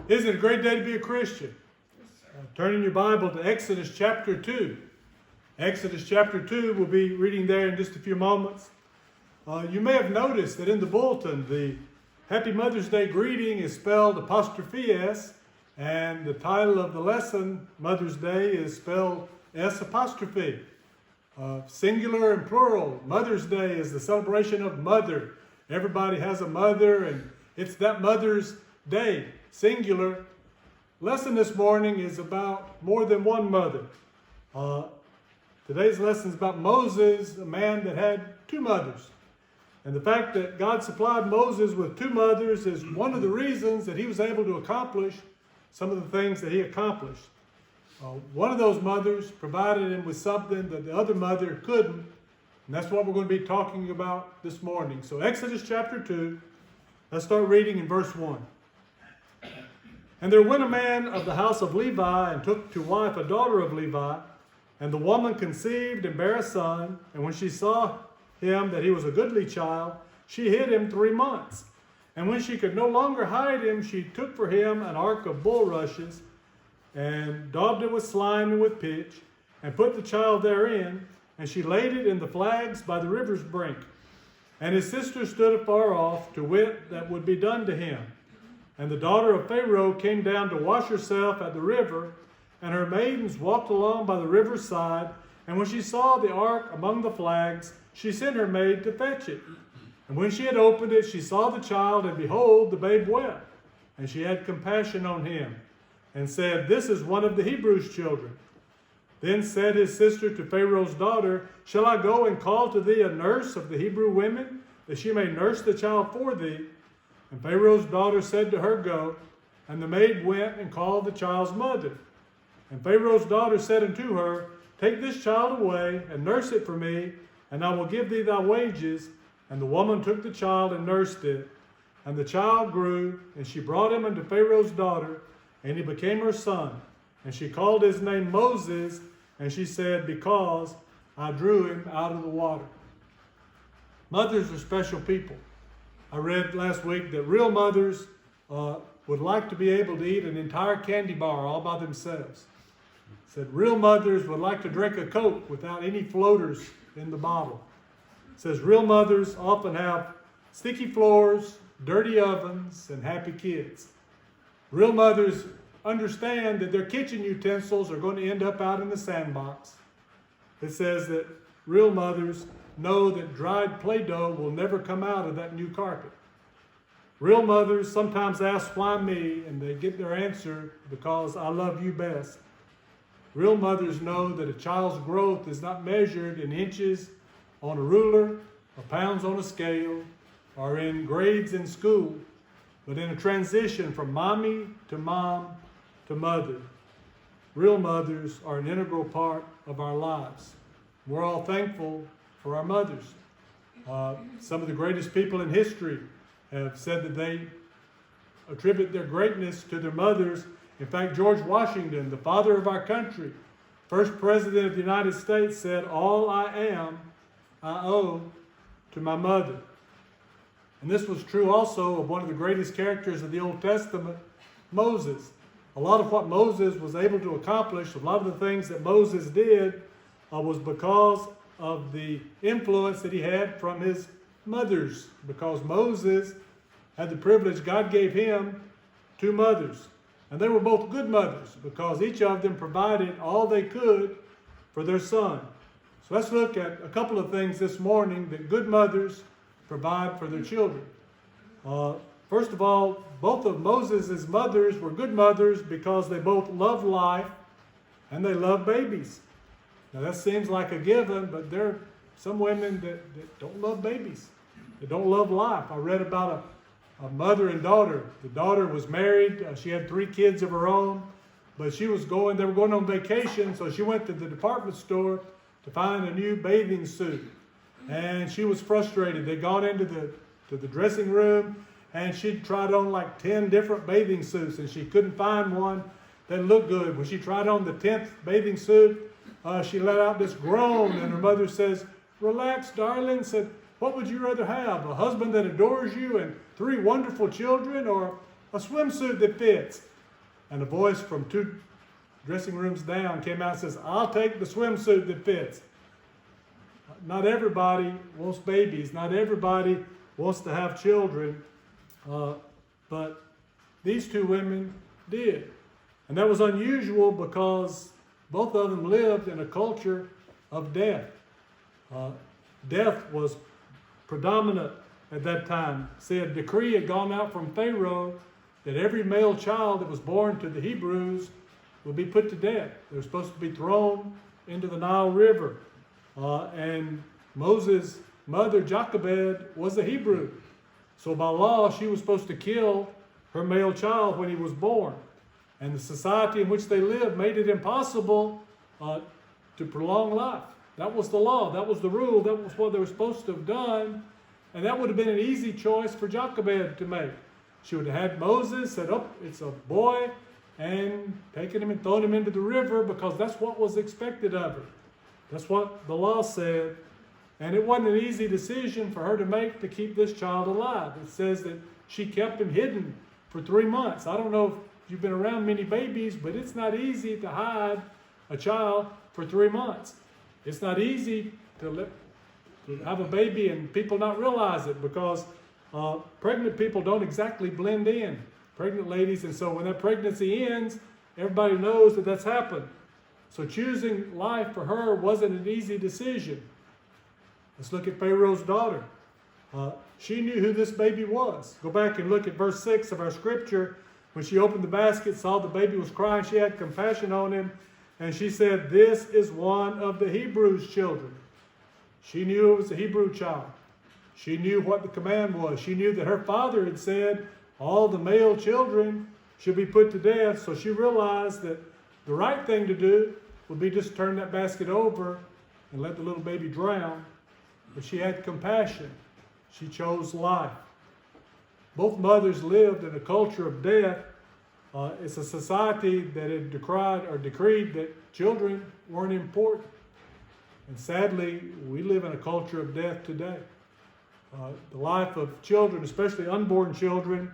Isn't it a great day to be a Christian? Turn in your Bible to Exodus chapter 2. Exodus chapter 2, we'll be reading there in just a few moments. You may have noticed that in the bulletin, the Happy Mother's Day greeting is spelled apostrophe S, and the title of the lesson, Mother's Day, is spelled S apostrophe. Singular and plural. Mother's Day is the celebration of mother. Everybody has a mother, and it's that Mother's Day, singular. Lesson this morning is about more than one mother. Today's lesson is about Moses, a man that had two mothers. And the fact that God supplied Moses with two mothers is one of the reasons that he was able to accomplish some of the things that he accomplished. One of those mothers provided him with something that the other mother couldn't, and that's what we're going to be talking about this morning. So Exodus chapter 2, let's start reading in verse 1. And there went a man of the house of Levi, and took to wife a daughter of Levi. And the woman conceived and bare a son. And when she saw him that he was a goodly child, she hid him 3 months. And when she could no longer hide him, she took for him an ark of bulrushes, and daubed it with slime and with pitch, and put the child therein. And she laid it in the flags by the river's brink. And his sister stood afar off, to wit that would be done to him. And the daughter of Pharaoh came down to wash herself at the river, and her maidens walked along by the river's side. And when she saw the ark among the flags, she sent her maid to fetch it. And when she had opened it, she saw the child, and behold, the babe wept. And she had compassion on him, and said, This is one of the Hebrews' children. Then said his sister to Pharaoh's daughter, Shall I go and call to thee a nurse of the Hebrew women, that she may nurse the child for thee? And Pharaoh's daughter said to her, Go. And the maid went and called the child's mother. And Pharaoh's daughter said unto her, Take this child away, and nurse it for me, and I will give thee thy wages. And the woman took the child and nursed it. And the child grew, and she brought him unto Pharaoh's daughter, and he became her son. And she called his name Moses, and she said, Because I drew him out of the water. Mothers are special people. I read last week that real mothers would like to be able to eat an entire candy bar all by themselves. It said real mothers would like to drink a Coke without any floaters in the bottle. It says real mothers often have sticky floors, dirty ovens, and happy kids. Real mothers understand that their kitchen utensils are going to end up out in the sandbox. It says that real mothers know that dried Play-Doh will never come out of that new carpet. Real mothers sometimes ask, Why me? And they get their answer, Because I love you best. Real mothers know that a child's growth is not measured in inches on a ruler, or pounds on a scale, or in grades in school, but in a transition from mommy to mom to mother. Real mothers are an integral part of our lives. We're all thankful for our mothers. Some of the greatest people in history have said that they attribute their greatness to their mothers. In fact, George Washington, the father of our country, first president of the United States, said, All I am, I owe to my mother. And this was true also of one of the greatest characters of the Old Testament, Moses. A lot of what Moses was able to accomplish, a lot of the things that Moses did, was because of the influence that he had from his mothers. Because Moses had the privilege, God gave him two mothers. And they were both good mothers, because each of them provided all they could for their son. So let's look at a couple of things this morning that good mothers provide for their children. First of all, both of Moses' mothers were good mothers because they both loved life and they loved babies. Now that seems like a given, but there are some women that don't love babies. They don't love life. I read about a mother and daughter. The daughter was married. She had 3 kids of her own, but they were going on vacation, so she went to the department store to find a new bathing suit. And she was frustrated. They'd gone into the dressing room, and she'd tried on like 10 different bathing suits, and she couldn't find one that looked good. When she tried on the 10th bathing suit, she let out this groan, and her mother says, Relax, darling. Said, what would you rather have? A husband that adores you and 3 wonderful children, or a swimsuit that fits? and a voice from 2 dressing rooms down came out and says, I'll take the swimsuit that fits. Not everybody wants babies. Not everybody wants to have children. But these 2 women did. And that was unusual because both of them lived in a culture of death. Death was predominant at that time. See, a decree had gone out from Pharaoh that every male child that was born to the Hebrews would be put to death. They were supposed to be thrown into the Nile River. And Moses' mother, Jochebed, was a Hebrew. So by law, she was supposed to kill her male child when he was born. And the society in which they lived made it impossible to prolong life. That was the law. That was the rule. That was what they were supposed to have done. And that would have been an easy choice for Jochebed to make. She would have had Moses said, oh, it's a boy, and taken him and thrown him into the river because that's what was expected of her. That's what the law said. And it wasn't an easy decision for her to make to keep this child alive. It says that she kept him hidden for 3 months. I don't know if you've been around many babies, but it's not easy to hide a child for 3 months. It's not easy to have a baby and people not realize it because pregnant people don't exactly blend in, pregnant ladies. And so when that pregnancy ends, everybody knows that that's happened. So choosing life for her wasn't an easy decision. Let's look at Pharaoh's daughter. She knew who this baby was. Go back and look at verse 6 of our scripture. When she opened the basket, saw the baby was crying, she had compassion on him. And she said, this is one of the Hebrews' children. She knew it was a Hebrew child. She knew what the command was. She knew that her father had said all the male children should be put to death. So she realized that the right thing to do would be just turn that basket over and let the little baby drown. But she had compassion. She chose life. Both mothers lived in a culture of death. It's a society that had decreed that children weren't important. And sadly, we live in a culture of death today. The life of children, especially unborn children,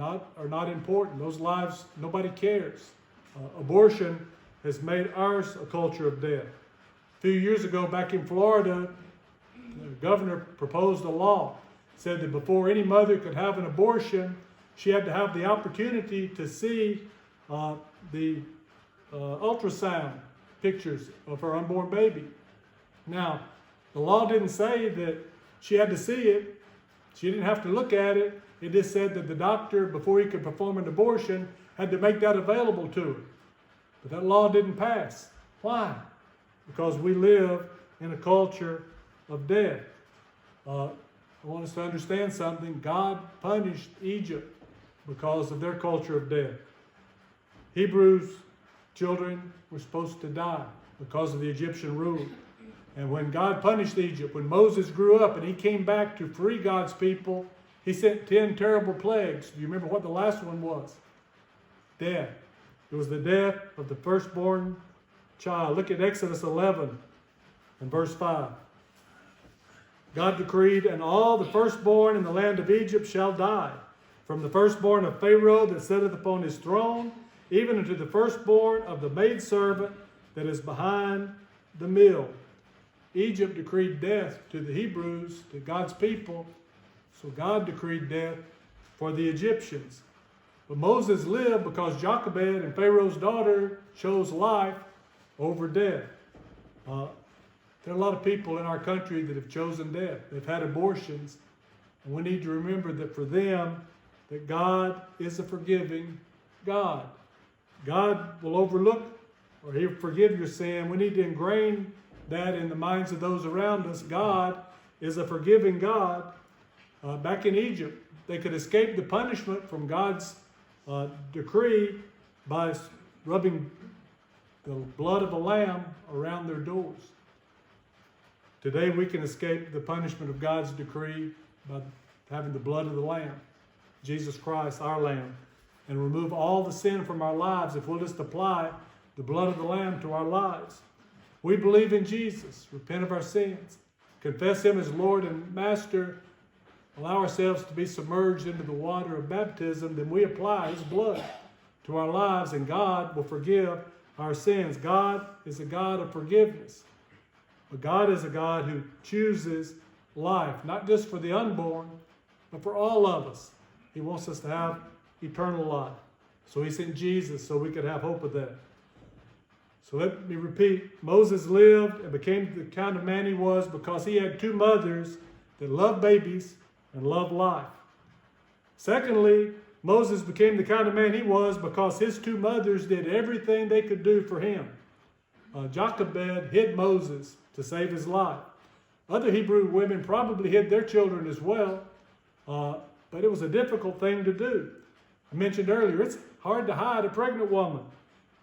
are not important. Those lives, nobody cares. Abortion has made ours a culture of death. A few years ago, back in Florida, the governor proposed a law. Said that before any mother could have an abortion, she had to have the opportunity to see the ultrasound pictures of her unborn baby. Now, the law didn't say that she had to see it. She didn't have to look at it. It just said that the doctor, before he could perform an abortion, had to make that available to her. But that law didn't pass. Why? Because we live in a culture of death. I want us to understand something. God punished Egypt because of their culture of death. Hebrews' children were supposed to die because of the Egyptian rule. And when God punished Egypt, when Moses grew up and he came back to free God's people, he sent 10 terrible plagues. Do you remember what the last one was? Death. It was the death of the firstborn child. Look at Exodus 11 and verse 5. God decreed, and all the firstborn in the land of Egypt shall die, from the firstborn of Pharaoh that sitteth upon his throne, even unto the firstborn of the maidservant that is behind the mill. Egypt decreed death to the Hebrews, to God's people, so God decreed death for the Egyptians. But Moses lived because Jochebed and Pharaoh's daughter chose life over death. There are a lot of people in our country that have chosen death. They've had abortions. And we need to remember that for them, that God is a forgiving God. God will overlook or He'll forgive your sin. We need to ingrain that in the minds of those around us. God is a forgiving God. Back in Egypt, they could escape the punishment from God's decree by rubbing the blood of a lamb around their doors. Today we can escape the punishment of God's decree by having the blood of the Lamb, Jesus Christ, our Lamb, and remove all the sin from our lives if we'll just apply the blood of the Lamb to our lives. We believe in Jesus, repent of our sins, confess Him as Lord and Master, allow ourselves to be submerged into the water of baptism, then we apply His blood. to our lives, and God will forgive our sins. God is a God of forgiveness. But God is a God who chooses life, not just for the unborn, but for all of us. He wants us to have eternal life. So he sent Jesus so we could have hope of that. So let me repeat. Moses lived and became the kind of man he was because he had two mothers that loved babies and loved life. Secondly, Moses became the kind of man he was because his two mothers did everything they could do for him. Jochebed hid Moses to save his life. Other Hebrew women probably hid their children as well, but it was a difficult thing to do. I mentioned earlier, it's hard to hide a pregnant woman.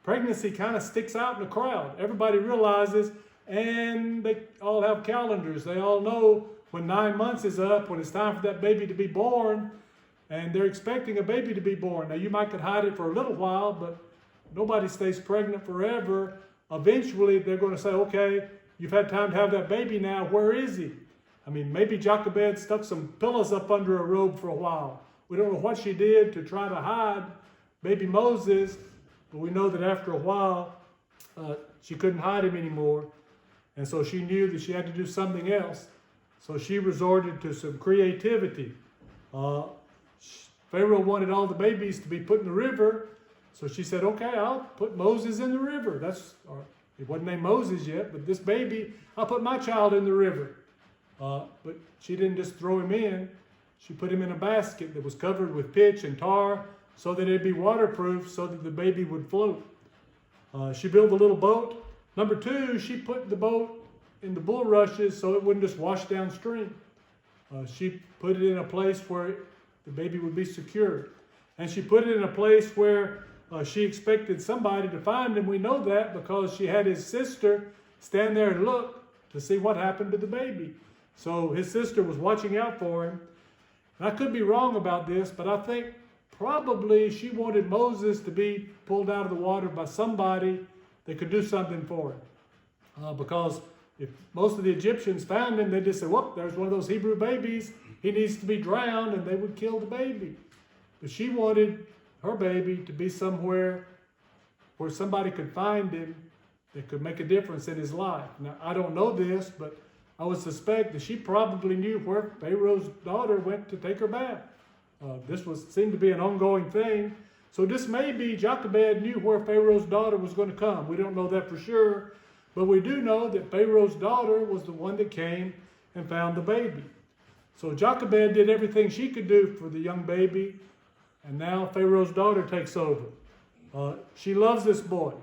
Pregnancy kind of sticks out in the crowd. Everybody realizes, and they all have calendars. They all know when 9 months is up, when it's time for that baby to be born, and they're expecting a baby to be born. Now, you might could hide it for a little while, but nobody stays pregnant forever. Eventually, they're going to say, okay, you've had time to have that baby now. Where is he? I mean, maybe Jochebed stuck some pillows up under her robe for a while. We don't know what she did to try to hide baby Moses, but we know that after a while, she couldn't hide him anymore. And so she knew that she had to do something else. So she resorted to some creativity. Pharaoh wanted all the babies to be put in the river. So she said, okay, I'll put Moses in the river. It wasn't named Moses yet, but this baby, I'll put my child in the river. But she didn't just throw him in. She put him in a basket that was covered with pitch and tar so that it'd be waterproof so that the baby would float. She built a little boat. Number two, she put the boat in the bulrushes so it wouldn't just wash downstream. She put it in a place where the baby would be secure. And she put it in a place where she expected somebody to find him. We know that because she had his sister stand there and look to see what happened to the baby. So his sister was watching out for him. And I could be wrong about this, but I think probably she wanted Moses to be pulled out of the water by somebody that could do something for him. Because if most of the Egyptians found him, they'd just say, whoop, there's one of those Hebrew babies. He needs to be drowned, and they would kill the baby. But she wanted her baby to be somewhere where somebody could find him that could make a difference in his life. Now, I don't know this, but I would suspect that she probably knew where Pharaoh's daughter went to take her bath. This seemed to be an ongoing thing. So this may be Jochebed knew where Pharaoh's daughter was going to come. We don't know that for sure, but we do know that Pharaoh's daughter was the one that came and found the baby. So Jochebed did everything she could do for the young baby, and now Pharaoh's daughter takes over. She loves this boy.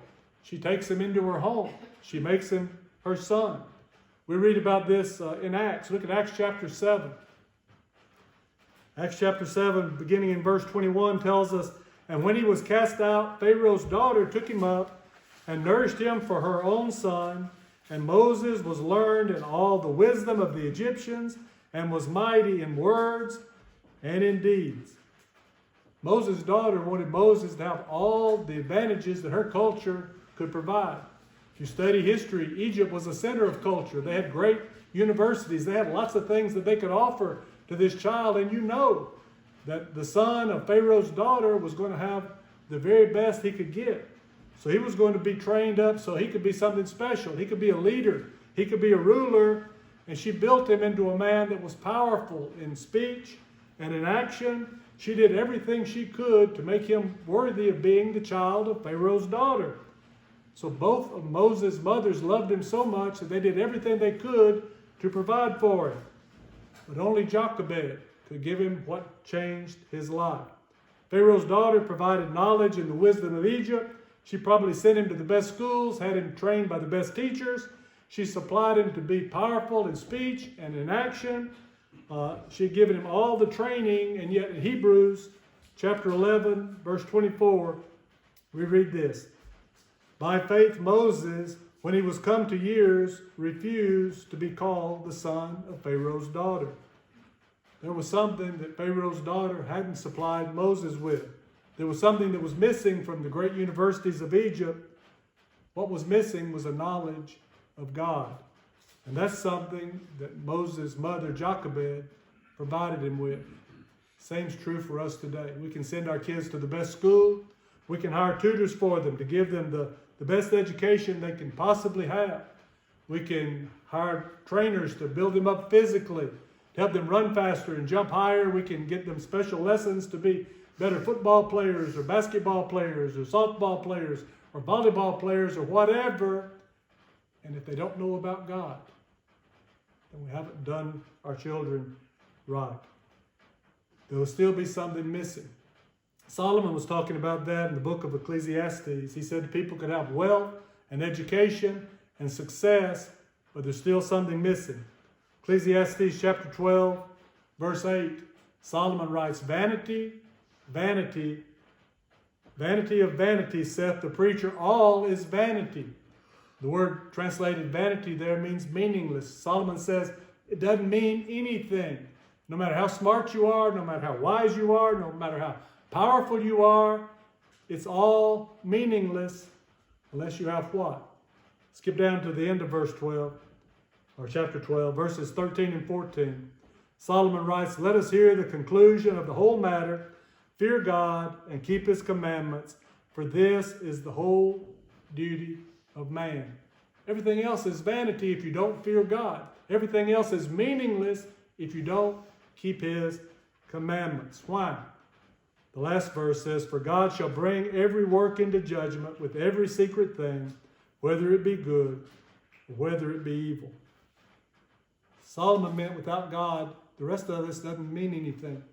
She takes him into her home. She makes him her son. We read about this in Acts. Look at Acts chapter 7. Acts chapter 7, beginning in verse 21, tells us, and when he was cast out, Pharaoh's daughter took him up and nourished him for her own son. And Moses was learned in all the wisdom of the Egyptians and was mighty in words and in deeds. Moses' daughter wanted Moses to have all the advantages that her culture could provide. If you study history, Egypt was a center of culture. They had great universities. They had lots of things that they could offer to this child. And you know that the son of Pharaoh's daughter was going to have the very best he could get. So he was going to be trained up so he could be something special. He could be a leader. He could be a ruler. And she built him into a man that was powerful in speech and in action. She did everything she could to make him worthy of being the child of Pharaoh's daughter. So both of Moses' mothers loved him so much that they did everything they could to provide for him. But only Jochebed could give him what changed his life. Pharaoh's daughter provided knowledge and the wisdom of Egypt. She probably sent him to the best schools, had him trained by the best teachers. She supplied him to be powerful in speech and in action. She had given him all the training, and yet in Hebrews chapter 11, verse 24, we read this. By faith Moses, when he was come to years, refused to be called the son of Pharaoh's daughter. There was something that Pharaoh's daughter hadn't supplied Moses with. There was something that was missing from the great universities of Egypt. What was missing was a knowledge of God. And that's something that Moses' mother, Jochebed, provided him with. Same's true for us today. We can send our kids to the best school. We can hire tutors for them to give them the best education they can possibly have. We can hire trainers to build them up physically, to help them run faster and jump higher. We can get them special lessons to be better football players or basketball players or softball players or volleyball players or whatever. And if they don't know about God, then we haven't done our children right. There will still be something missing. Solomon was talking about that in the book of Ecclesiastes. He said people could have wealth and education and success, but there's still something missing. Ecclesiastes chapter 12, verse 8, Solomon writes, "Vanity, vanity, vanity of vanity, saith the preacher, all is vanity." The word translated vanity there means meaningless. Solomon says it doesn't mean anything. No matter how smart you are, no matter how wise you are, no matter how powerful you are, it's all meaningless unless you have what? Skip down to the end of verse 12, or chapter 12, verses 13 and 14. Solomon writes, "Let us hear the conclusion of the whole matter. Fear God and keep his commandments, for this is the whole duty of man." Everything else is vanity if you don't fear God. Everything else is meaningless if you don't keep his commandments. Why? The last verse says, "For God shall bring every work into judgment with every secret thing, whether it be good or whether it be evil." Solomon meant without God, the rest of this doesn't mean anything.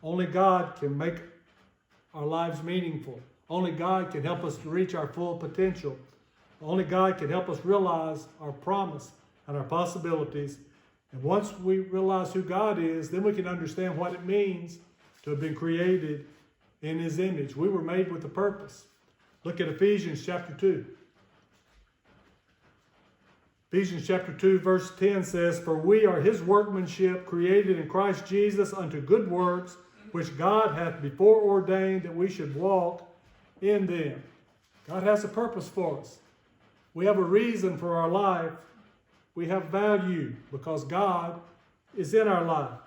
Only God can make our lives meaningful. Only God can help us to reach our full potential. Only God can help us realize our promise and our possibilities. And once we realize who God is, then we can understand what it means to have been created in his image. We were made with a purpose. Look at Ephesians chapter 2. Ephesians chapter 2 verse 10 says, "For we are his workmanship, created in Christ Jesus unto good works, which God hath before ordained that we should walk in them." God has a purpose for us. We have a reason for our life. We have value because God is in our life.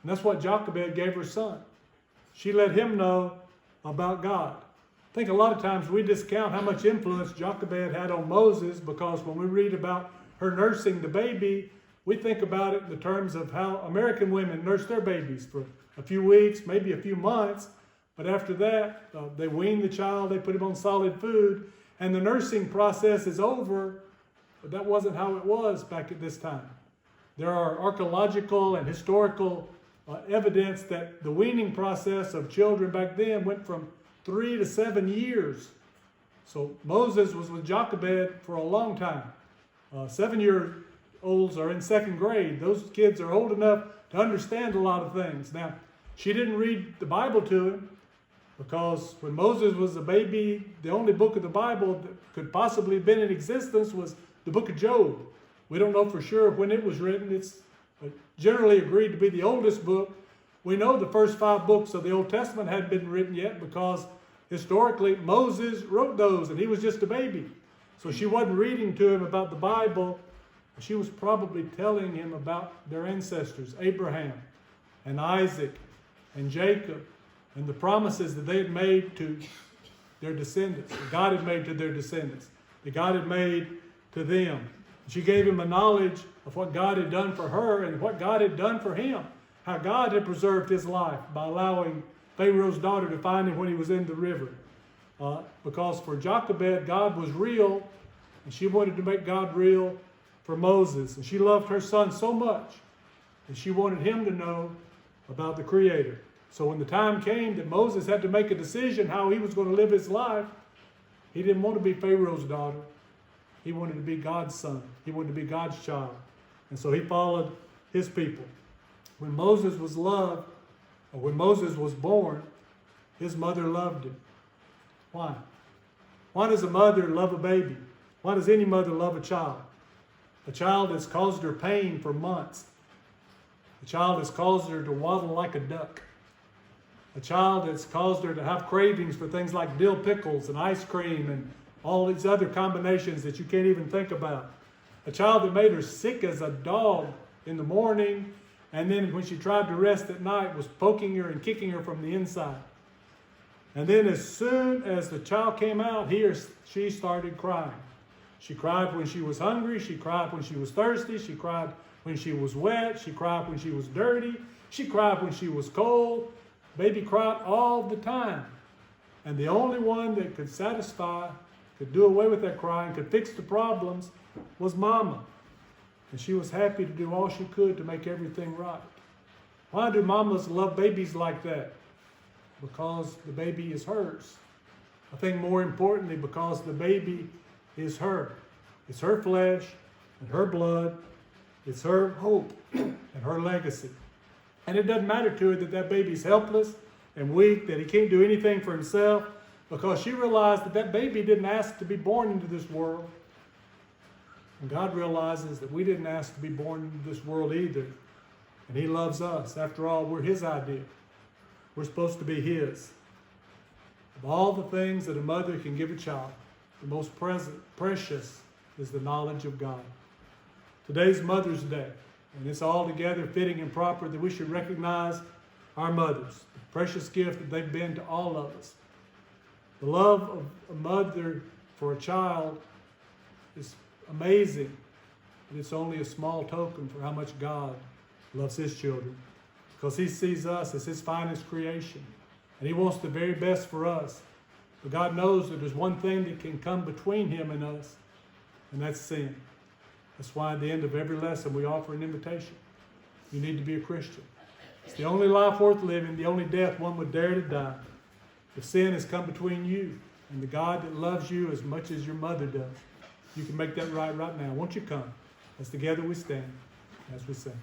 And that's what Jochebed gave her son. She let him know about God. I think a lot of times we discount how much influence Jochebed had on Moses because when we read about her nursing the baby, we think about it in the terms of how American women nurse their babies for a few weeks, maybe a few months. But after that, they wean the child, they put him on solid food, and the nursing process is over. But that wasn't how it was back at this time. There are archaeological and historical evidence that the weaning process of children back then went from 3 to 7 years. So Moses was with Jochebed for a long time. 7-year-olds are in second grade. Those kids are old enough to understand a lot of things. Now, she didn't read the Bible to him because when Moses was a baby, the only book of the Bible that could possibly have been in existence was the book of Job. We don't know for sure when it was written. It's generally agreed to be the oldest book. We know the first 5 books of the Old Testament hadn't been written yet because historically Moses wrote those and he was just a baby. So she wasn't reading to him about the Bible. She was probably telling him about their ancestors, Abraham and Isaac and Jacob, and the promises that they had made to their descendants, that God had made to their descendants, that God had made to them. She gave him a knowledge of what God had done for her and what God had done for him, how God had preserved his life by allowing Pharaoh's daughter to find him when he was in the river. Because for Jochebed, God was real, and she wanted to make God real for Moses. And she loved her son so much, and she wanted him to know about the Creator. So when the time came that Moses had to make a decision how he was going to live his life, he didn't want to be Pharaoh's daughter. He wanted to be God's son. He wanted to be God's child. And so he followed his people. When Moses was loved, or when Moses was born, his mother loved him. Why? Why does a mother love a baby? Why does any mother love a child? A child that's caused her pain for months. A child that's caused her to waddle like a duck. A child that's caused her to have cravings for things like dill pickles and ice cream and all these other combinations that you can't even think about. A child that made her sick as a dog in the morning, and then when she tried to rest at night was poking her and kicking her from the inside. And then as soon as the child came out, he or she started crying. She cried when she was hungry. She cried when she was thirsty. She cried when she was wet. She cried when she was dirty. She cried when she was cold. Baby cried all the time. And the only one that could satisfy, could do away with that crying, could fix the problems, was Mama. And she was happy to do all she could to make everything right. Why do mamas love babies like that? Because the baby is hers. I think more importantly, because the baby is her. It's her flesh and her blood. It's her hope and her legacy. And it doesn't matter to her that that baby's helpless and weak, that he can't do anything for himself, because she realized that that baby didn't ask to be born into this world. And God realizes that we didn't ask to be born into this world either. And he loves us. After all, we're his idea. We're supposed to be his. Of all the things that a mother can give a child, the most precious is the knowledge of God. Today's Mother's Day, and it's altogether fitting and proper that we should recognize our mothers, the precious gift that they've been to all of us. The love of a mother for a child is amazing, but it's only a small token for how much God loves his children, because he sees us as his finest creation, and he wants the very best for us. But God knows that there's one thing that can come between him and us, and that's sin. That's why at the end of every lesson we offer an invitation. You need to be a Christian. It's the only life worth living, the only death one would dare to die. If sin has come between you and the God that loves you as much as your mother does, you can make that right now. Won't you come? As together we stand, as we sing.